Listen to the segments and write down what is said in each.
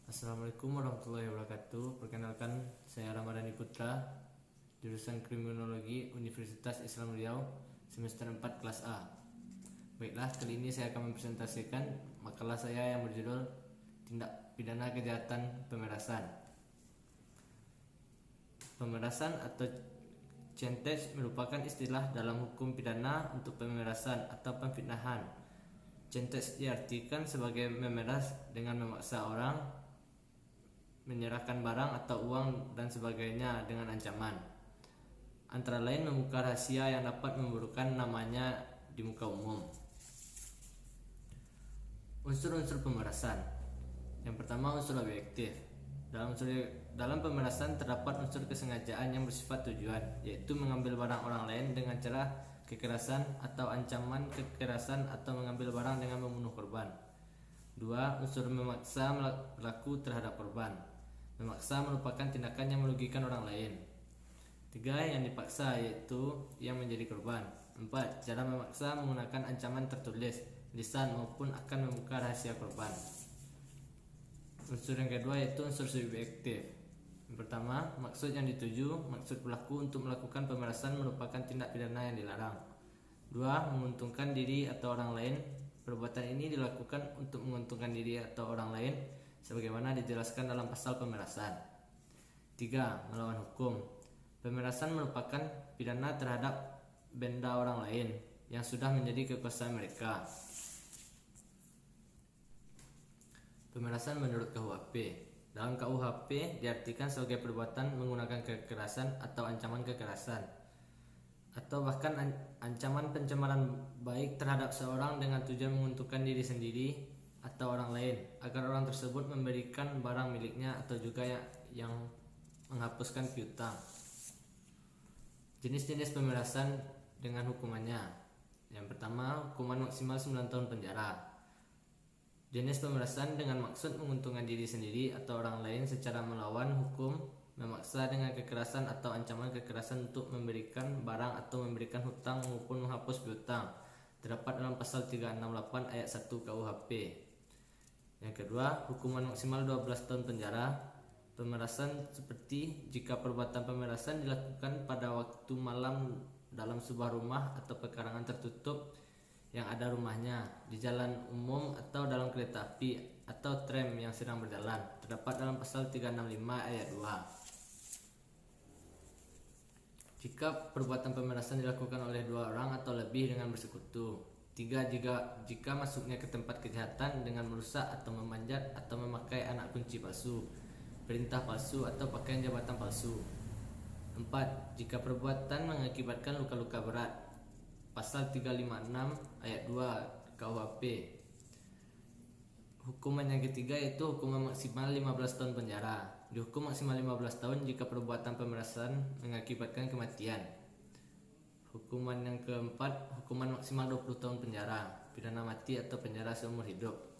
Assalamualaikum warahmatullahi wabarakatuh. Perkenalkan, saya Ramadhani Putra, jurusan Kriminologi Universitas Islam Riau, semester 4 kelas A. Baiklah, kali ini saya akan mempresentasikan makalah saya yang berjudul Tindak Pidana Kejahatan Pemerasan. Pemerasan atau centage merupakan istilah dalam hukum pidana untuk pemerasan atau pemfitnahan. Centage diartikan sebagai memeras dengan memaksa orang menyerahkan barang atau uang dan sebagainya dengan ancaman, antara lain membuka rahasia yang dapat memburukkan namanya di muka umum. Unsur-unsur pemerasan. Yang pertama, unsur objektif. Dalam pemerasan terdapat unsur kesengajaan yang bersifat tujuan, yaitu mengambil barang orang lain dengan cara kekerasan atau ancaman kekerasan atau mengambil barang dengan membunuh korban. 2. Unsur memaksa berlaku terhadap korban. Memaksa merupakan tindakan yang merugikan orang lain. 3. Yang dipaksa, yaitu yang menjadi korban. 4. Cara memaksa menggunakan ancaman tertulis, lisan maupun akan membuka rahasia korban. Unsur yang kedua yaitu unsur subjektif. Yang pertama, maksud yang dituju. Maksud pelaku untuk melakukan pemerasan merupakan tindak pidana yang dilarang. 2. Menguntungkan diri atau orang lain. Perbuatan ini dilakukan untuk menguntungkan diri atau orang lain sebagaimana dijelaskan dalam pasal pemerasan. 3. Melawan hukum. Pemerasan merupakan pidana terhadap benda orang lain yang sudah menjadi kekuasaan mereka. Pemerasan menurut KUHP. Dalam KUHP diartikan sebagai perbuatan menggunakan kekerasan atau ancaman kekerasan, atau bahkan ancaman pencemaran baik terhadap seorang dengan tujuan menguntungkan diri sendiri atau orang lain agar orang tersebut memberikan barang miliknya atau juga yang menghapuskan piutang. Jenis-jenis pemerasan dengan hukumannya. Yang pertama, hukuman maksimal 9 tahun penjara. Jenis pemerasan dengan maksud menguntungkan diri sendiri atau orang lain secara melawan hukum, memaksa dengan kekerasan atau ancaman kekerasan untuk memberikan barang atau memberikan hutang maupun menghapus piutang, terdapat dalam pasal 368 ayat 1 KUHP. Yang kedua, hukuman maksimal 12 tahun penjara. Pemerasan seperti jika perbuatan pemerasan dilakukan pada waktu malam dalam sebuah rumah atau pekarangan tertutup yang ada rumahnya, di jalan umum atau dalam kereta api atau tram yang sedang berjalan, terdapat dalam pasal 365 ayat 2. Jika perbuatan pemerasan dilakukan oleh 2 orang atau lebih dengan bersekutu. 3. Jika masuknya ke tempat kejahatan dengan merusak atau memanjat atau memakai anak kunci palsu, perintah palsu atau pakaian jabatan palsu. 4. Jika perbuatan mengakibatkan luka-luka berat. Pasal 356 ayat 2 KUHP. Hukuman yang ketiga yaitu hukuman maksimal 15 tahun penjara. Dihukum maksimal 15 tahun jika perbuatan pemerasan mengakibatkan kematian. Hukuman yang keempat, hukuman maksimal 20 tahun penjara, pidana mati atau penjara seumur hidup.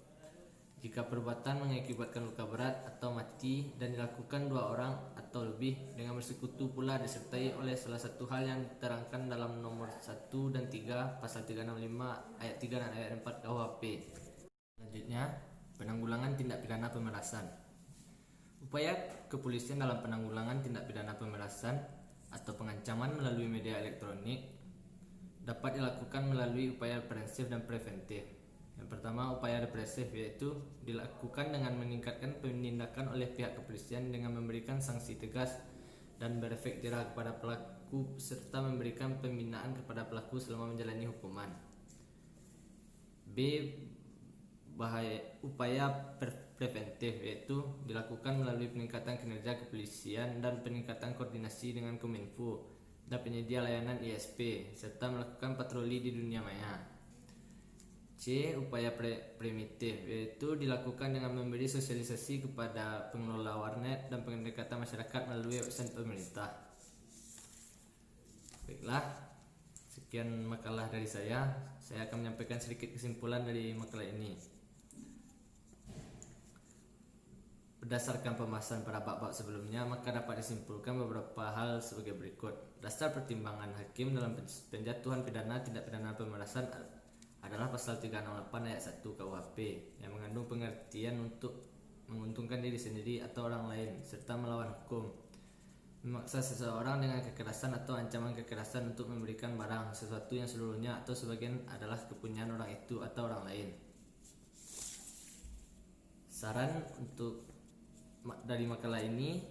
Jika perbuatan mengakibatkan luka berat atau mati dan dilakukan 2 orang atau lebih dengan bersekutu pula disertai oleh salah satu hal yang diterangkan dalam nomor 1 dan 3 pasal 365 ayat 3 dan ayat 4 KUHP. Selanjutnya, penanggulangan tindak pidana pemerasan. Upaya kepolisian dalam penanggulangan tindak pidana pemerasan atau pengancaman melalui media elektronik dapat dilakukan melalui upaya represif dan preventif. Yang pertama, upaya represif yaitu dilakukan dengan meningkatkan penindakan oleh pihak kepolisian dengan memberikan sanksi tegas dan berefek jerah kepada pelaku serta memberikan pembinaan kepada pelaku selama menjalani hukuman. B. Upaya preventif yaitu dilakukan melalui peningkatan kinerja kepolisian dan peningkatan koordinasi dengan Kominfo dan penyedia layanan ISP serta melakukan patroli di dunia maya. C. Upaya primitif yaitu dilakukan dengan memberi sosialisasi kepada pengelola warnet dan pendekatan masyarakat melalui website pemerintah. Baiklah, sekian makalah dari saya. Saya akan menyampaikan sedikit kesimpulan dari makalah ini. Berdasarkan pembahasan pada bab-bab sebelumnya, maka dapat disimpulkan beberapa hal sebagai berikut. Dasar pertimbangan hakim dalam penjatuhan pidana tindak pidana pemerasan adalah pasal 368 ayat 1 KUHP yang mengandung pengertian untuk menguntungkan diri sendiri atau orang lain, serta melawan hukum. Memaksa seseorang dengan kekerasan atau ancaman kekerasan untuk memberikan barang, sesuatu yang seluruhnya atau sebagian adalah kepunyaan orang itu atau orang lain. Saran dari makalah ini,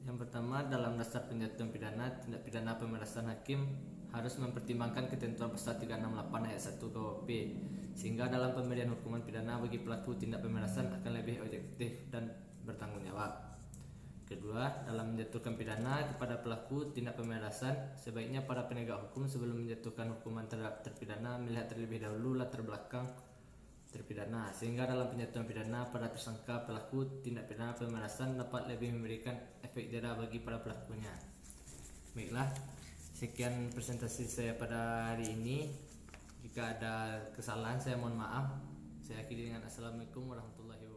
yang pertama, dalam dasar penjatuhan pidana, tindak pidana pemerasan hakim harus mempertimbangkan ketentuan pasal 368 ayat 1 KUHP, sehingga dalam pemberian hukuman pidana bagi pelaku tindak pemerasan akan lebih objektif dan bertanggung jawab. Kedua, dalam menjatuhkan pidana kepada pelaku tindak pemerasan, sebaiknya para penegak hukum sebelum menjatuhkan hukuman terhadap terpidana melihat terlebih dahulu latar belakang terpidana, sehingga dalam penjatuhan pidana pada tersangka pelaku tindak pidana pemerasan dapat lebih memberikan efek jera bagi para pelakunya. Baiklah, sekian presentasi saya pada hari ini. Jika ada kesalahan saya mohon maaf. Saya akhiri dengan assalamualaikum warahmatullahi wabarakatuh.